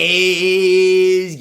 is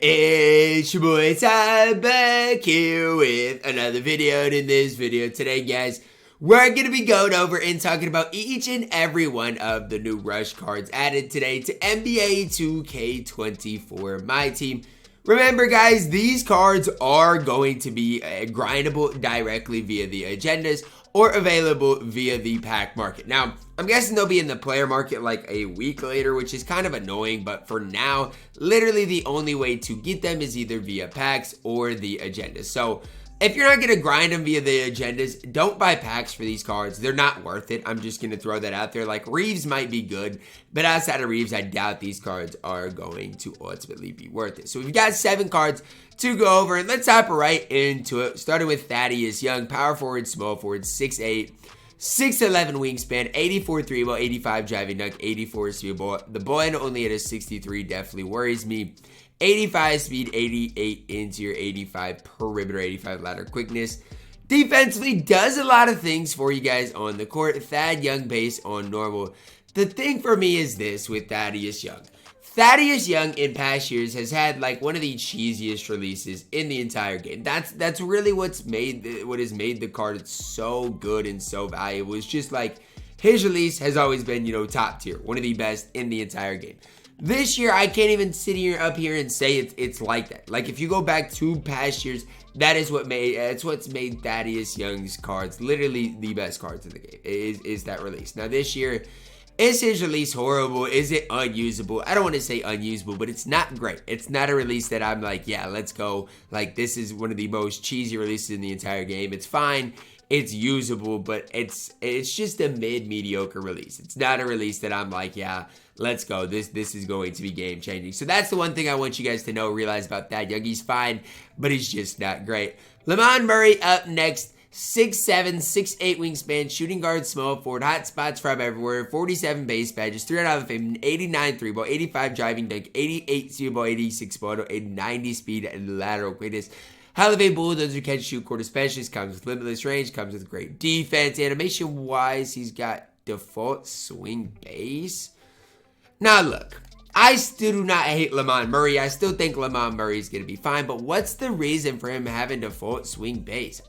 it's your boy Ty back here with another video. And in this video today, guys, we're going to be going over and talking about each and every one of the new rush cards added today to NBA 2K24 MyTEAM. Remember, guys, these cards are going to be grindable directly via the agendas or available via the pack market. Now, I'm guessing they'll be in the player market like a week later, which is kind of annoying, but for now, literally the only way to get them is either via packs or the agendas. So if you're not going to grind them via the agendas, don't buy packs for these cards. They're not worth it. I'm just going to throw that out there. Like, Reeves might be good, but outside of Reeves, I doubt these cards are going to ultimately be worth it. So we've got 7 cards to go over, and let's hop right into it. Starting with Thaddeus Young, power forward, small forward, 6'8", 6'11 wingspan, 84 3 ball, 85 driving dunk, 84 speed ball. The ball only at a 63 definitely worries me. 85 speed, 88 interior, 85 perimeter, 85 ladder quickness. Defensively does a lot of things for you guys on the court. Thad Young base on normal. The thing for me is this with Thaddeus Young. Thaddeus Young in past years has had like one of the cheesiest releases in the entire game. That's really what has made the card so good and so valuable. It's just like his release has always been, top tier, one of the best in the entire game. This year, I can't even sit up here and say it's like that. Like, if you go back to past years, that's what's made Thaddeus Young's cards literally the best cards in the game, is that release. Now, this year, is his release horrible? Is it unusable? I don't want to say unusable, but it's not great. It's not a release that I'm like, yeah, let's go. Like, this is one of the most cheesy releases in the entire game. It's fine. It's usable, but it's just a mediocre release. It's not a release that I'm like, yeah, let's go. This is going to be game changing. So that's the one thing I want you guys to realize about that. Young, he's fine, but he's just not great. Lamon Murray up next. 6'7", 6'8 wingspan, shooting guard, small forward, hot spots from everywhere, 47 base badges, 3 out of fame, 89 3 ball, 85 driving dunk, 88 steal ball, 86 ball, 90 speed and lateral quickness. Hall of Fame bulldozer, catch, shoot, quarter specialist, comes with limitless range, comes with great defense. Animation wise, he's got default swing base. Now look, I still do not hate Lamon Murray. I still think Lamon Murray is going to be fine, but what's the reason for him having default swing base?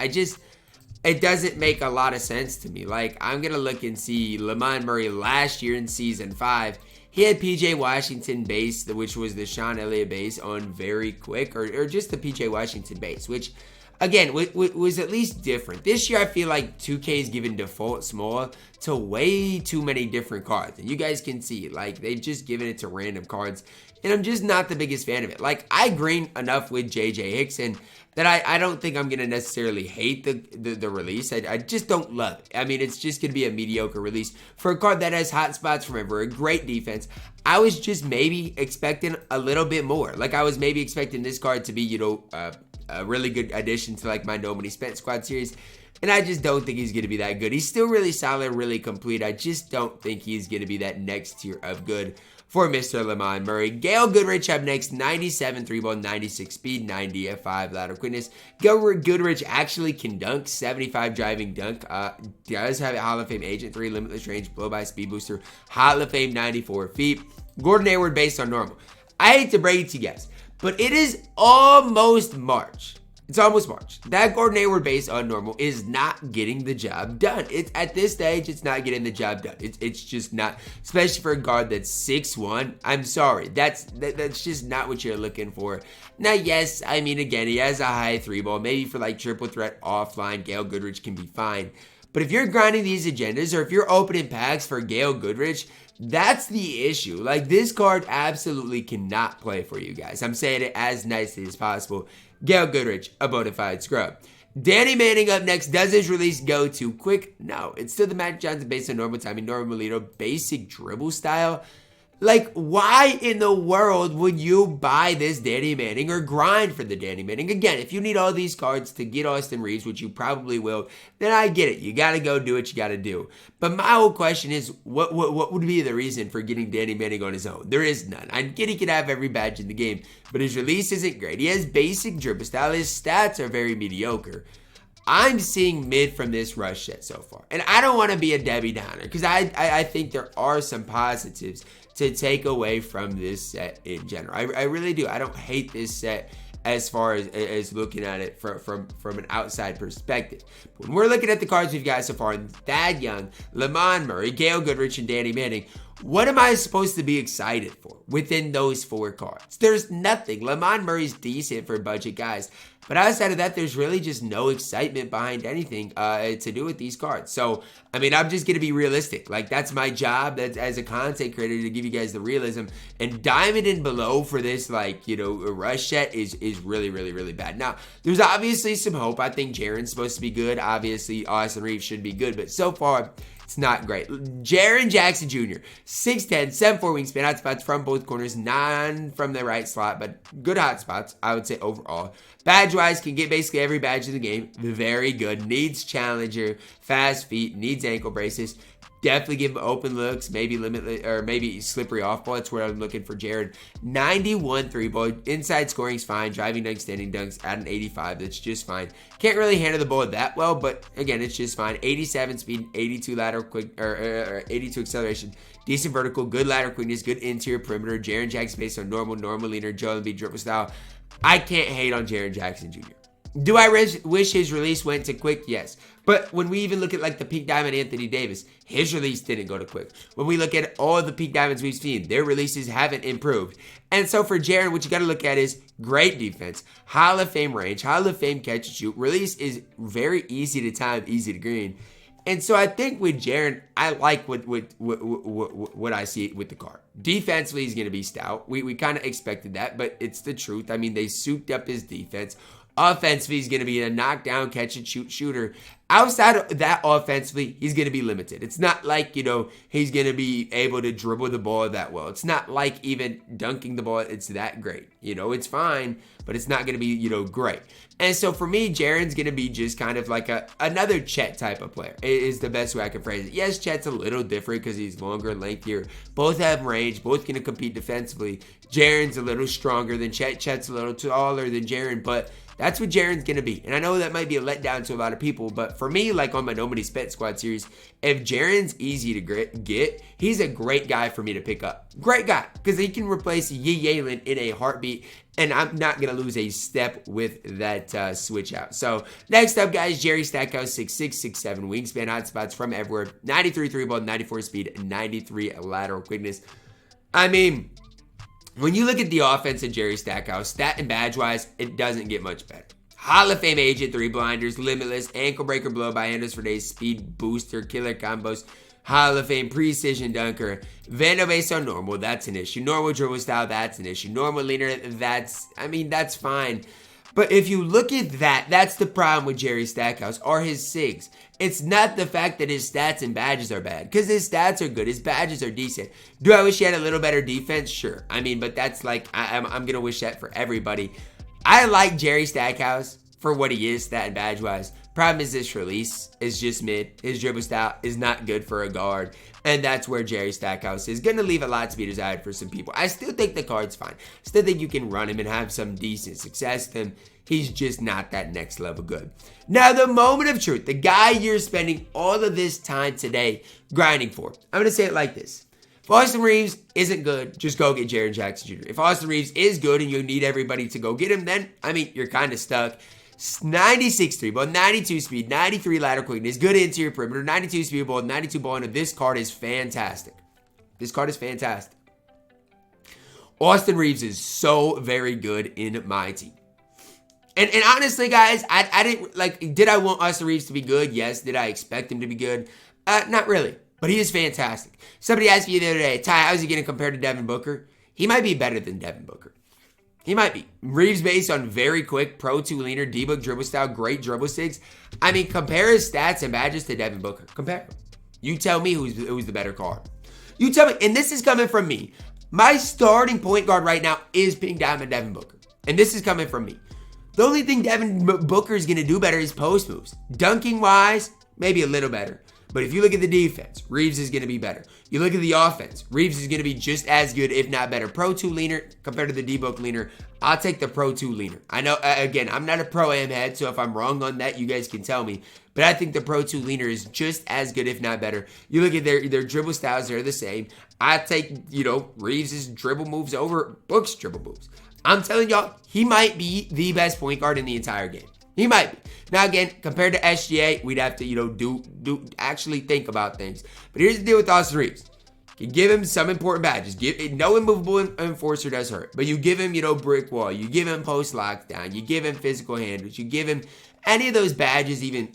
It doesn't make a lot of sense to me. Like, I'm going to look and see Lamon Murray last year in Season 5. He had PJ Washington base, which was the Sean Elliott base on very quick, or just the PJ Washington base, which, again, was at least different. This year, I feel like 2K is giving default small to way too many different cards. And you guys can see, like, they've just given it to random cards. And I'm just not the biggest fan of it. Like, I green enough with JJ Hickson that I don't think I'm going to necessarily hate the release. I just don't love it. I mean, it's just going to be a mediocre release for a card that has hot spots from ever, a great defense. I was just maybe expecting a little bit more. Like, I was maybe expecting this card to be, a really good addition to, like, my No Money Spent Squad series. And I just don't think he's going to be that good. He's still really solid, really complete. I just don't think he's going to be that next tier of good for Mr. Lamon Murray. Gail Goodrich up next, 97 3 ball, 96 speed, 90 F5 lateral quickness. Gail Goodrich actually can dunk, 75 driving dunk. Does have a Hall of Fame Agent 3, limitless range, blow by speed booster, Hall of Fame 94 feet. Gordon Hayward based on normal. I hate to break it to you guys, but it is almost March. It's almost March. That Gordon Hayward base on normal is not getting the job done. It's at this stage, it's not getting the job done. It's just not, especially for a guard that's 6'1". I'm sorry. That's just not what you're looking for. Now, yes, I mean, again, he has a high 3 ball. Maybe for like triple threat offline, Gail Goodrich can be fine. But if you're grinding these agendas or if you're opening packs for Gail Goodrich, that's the issue. Like, this card absolutely cannot play for you guys. I'm saying it as nicely as possible. Gail Goodrich, a bona fide scrub. Danny Manning up next. Does his release go too quick? No. It's still the Magic Johnson based on normal timing, normal leader, basic dribble style. Like, why in the world would you buy this Danny Manning or grind for the Danny Manning? Again, if you need all these cards to get Austin Reaves, which you probably will, then I get it. You got to go do what you got to do. But my whole question is, what would be the reason for getting Danny Manning on his own? There is none. I get he could have every badge in the game, but his release isn't great. He has basic dribble style. His stats are very mediocre. I'm seeing mid from this rush set so far. And I don't want to be a Debbie Downer because I think there are some positives to take away from this set in general. I really do. I don't hate this set as far as looking at it from an outside perspective. When we're looking at the cards we've got so far, Thad Young, Lamon Murray, Gail Goodrich, and Danny Manning, what am I supposed to be excited for within those 4 cards? There's nothing. Lamon Murray's decent for budget guys, but outside of that, there's really just no excitement behind anything to do with these cards. So, I mean, I'm just going to be realistic. Like, that's my job as a content creator, to give you guys the realism. And diamond and below for this, like, you know, rush set is really, really, really bad. Now, there's obviously some hope. I think Jaren's supposed to be good. Obviously, Austin Reaves should be good. But so far, it's not great. Jaren Jackson Jr., 6'10", 7'4" wingspan, hot spots from both corners, none from the right slot, but good hot spots, I would say, overall. Badge-wise, can get basically every badge in the game. Very good. Needs challenger, fast feet, needs ankle braces. Definitely give him open looks, maybe limitless, or maybe slippery off ball. That's where I'm looking for Jaren. 91 3-ball. Inside scoring's fine. Driving dunks, standing dunks at an 85. That's just fine. Can't really handle the ball that well, but again, it's just fine. 87 speed, 82 lateral quick, or 82 acceleration. Decent vertical, good lateral quickness, good interior perimeter. Jaren Jackson based on normal leaner, Joel Embiid dribble style. I can't hate on Jaren Jackson Jr. Do I wish his release went to Quick? Yes. But when we even look at like the peak diamond Anthony Davis, his release didn't go to Quick. When we look at all the peak diamonds we've seen, their releases haven't improved. And so for Jaren, what you got to look at is great defense, Hall of Fame range, Hall of Fame catch and shoot. Release is very easy to time, easy to green. And so I think with Jaren, I like what I see with the card. Defensively, he's going to be stout. We kind of expected that, but it's the truth. I mean, they souped up his defense. Offensively, he's going to be a knockdown, catch and shoot shooter. Outside of that, offensively, he's going to be limited. It's not like, you know, he's going to be able to dribble the ball that well. It's not like even dunking the ball, it's that great. You know, it's fine, but it's not going to be, you know, great. And so for me, Jaren's going to be just kind of like another Chet type of player. It is the best way I can phrase it. Yes, Chet's a little different because he's longer and lengthier. Both have range. Both going to compete defensively. Jaren's a little stronger than Chet. Chet's a little taller than Jaren, but that's what Jaren's going to be. And I know that might be a letdown to a lot of people, but for me, like on my Nobody Spent Squad series, if Jaren's easy to get, he's a great guy for me to pick up. Great guy, because he can replace Yalen in a heartbeat, and I'm not going to lose a step with that switch out. So next up, guys, Jerry Stackhouse, 6'6", 6'7", wingspan, hot spots from everywhere, 93 3-ball, 94 speed, 93 lateral quickness. I mean, when you look at the offense of Jerry Stackhouse, stat and badge-wise, it doesn't get much better. Hall of Fame agent, 3 blinders, limitless, ankle breaker, blow by handles for days, speed booster, killer combos, Hall of Fame precision dunker, Vandal based on normal, that's an issue. Normal dribble style, that's an issue. Normal leaner, that's fine. But if you look at that, that's the problem with Jerry Stackhouse, or his SIGs. It's not the fact that his stats and badges are bad, because his stats are good, his badges are decent. Do I wish he had a little better defense? Sure. I mean, but that's like, I'm going to wish that for everybody. I like Jerry Stackhouse for what he is, stat and badge-wise. Problem is this release is just mid. His dribble style is not good for a guard. And that's where Jerry Stackhouse is going to leave a lot to be desired for some people. I still think the card's fine. Still think you can run him and have some decent success with him. He's just not that next level good. Now, the moment of truth, the guy you're spending all of this time today grinding for. I'm going to say it like this. If Austin Reaves isn't good, just go get Jaren Jackson Jr. If Austin Reaves is good and you need everybody to go get him, then, I mean, you're kind of stuck. 96 3-ball, 92 speed, 93 lateral quickness, good interior perimeter, 92 speed ball, 92 ball, and this card is fantastic. This card is fantastic. Austin Reaves is so very good in my team. And honestly, guys, I didn't, like, did I want Austin Reaves to be good? Yes. Did I expect him to be good? Not really. But he is fantastic. Somebody asked me the other day, Ty, how's he going to compare to Devin Booker? He might be better than Devin Booker. He might be. Reeves based on very quick, Pro 2 leaner, D-book dribble style, great dribble sticks. I mean, compare his stats and badges to Devin Booker. Compare them. You tell me who's the better card. You tell me, and this is coming from me. My starting point guard right now is Pink Diamond Devin Booker. And this is coming from me. The only thing Devin Booker is going to do better is post moves. Dunking-wise, maybe a little better. But if you look at the defense, Reeves is going to be better. You look at the offense, Reeves is going to be just as good, if not better. Pro 2 leaner compared to the D-book leaner. I'll take the Pro 2 leaner. I know, again, I'm not a Pro-Am head, so if I'm wrong on that, you guys can tell me. But I think the Pro 2 leaner is just as good, if not better. You look at their dribble styles, they're the same. I take, Reeves' dribble moves over Book's dribble moves. I'm telling y'all, he might be the best point guard in the entire game. He might be. Now again, compared to SGA, we'd have to, actually think about things. But here's the deal with Austin Reaves. You give him some important badges. No immovable enforcer does hurt. But you give him, brick wall. You give him post lockdown. You give him physical handles. You give him any of those badges, even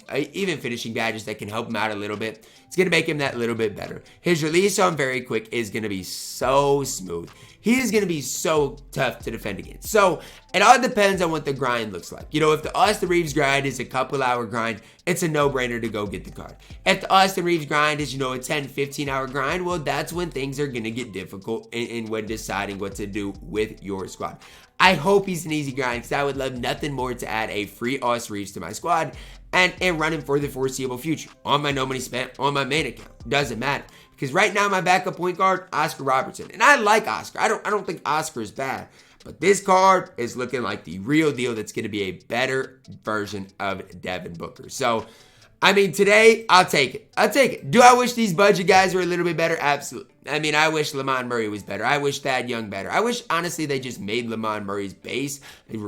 finishing badges that can help him out a little bit. It's going to make him that little bit better. His release on very quick is going to be so smooth. He is going to be so tough to defend against. So it all depends on what the grind looks like. If the Austin Reaves grind is a couple hour grind, it's a no-brainer to go get the card. If the Austin Reaves grind is, a 10, 15 hour grind, well, that's when things are going to get difficult in when deciding what to do with your squad. I hope he's an easy grind because I would love nothing more to add a free Austin Reaves to my squad and run him for the foreseeable future on my no money spent on my main account. Doesn't matter. Because right now, my backup point guard, Oscar Robertson. And I like Oscar. I don't think Oscar is bad. But this card is looking like the real deal that's going to be a better version of Devin Booker. So, today, I'll take it. Do I wish these budget guys were a little bit better? Absolutely. I wish Lamon Murray was better. I wish Thad Young better. I wish, honestly, they just made Lamon Murray's base,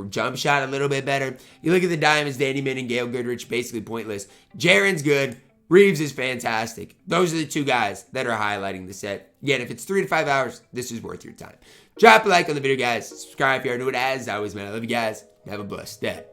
jump shot a little bit better. You look at the Diamonds, Danny Min and Gail Goodrich, basically pointless. Jaren's good. Reeves is fantastic. Those are the two guys that are highlighting the set. Again, if it's 3 to 5 hours, this is worth your time. Drop a like on the video, guys. Subscribe if you are new. As always, man, I love you guys. Have a blessed day.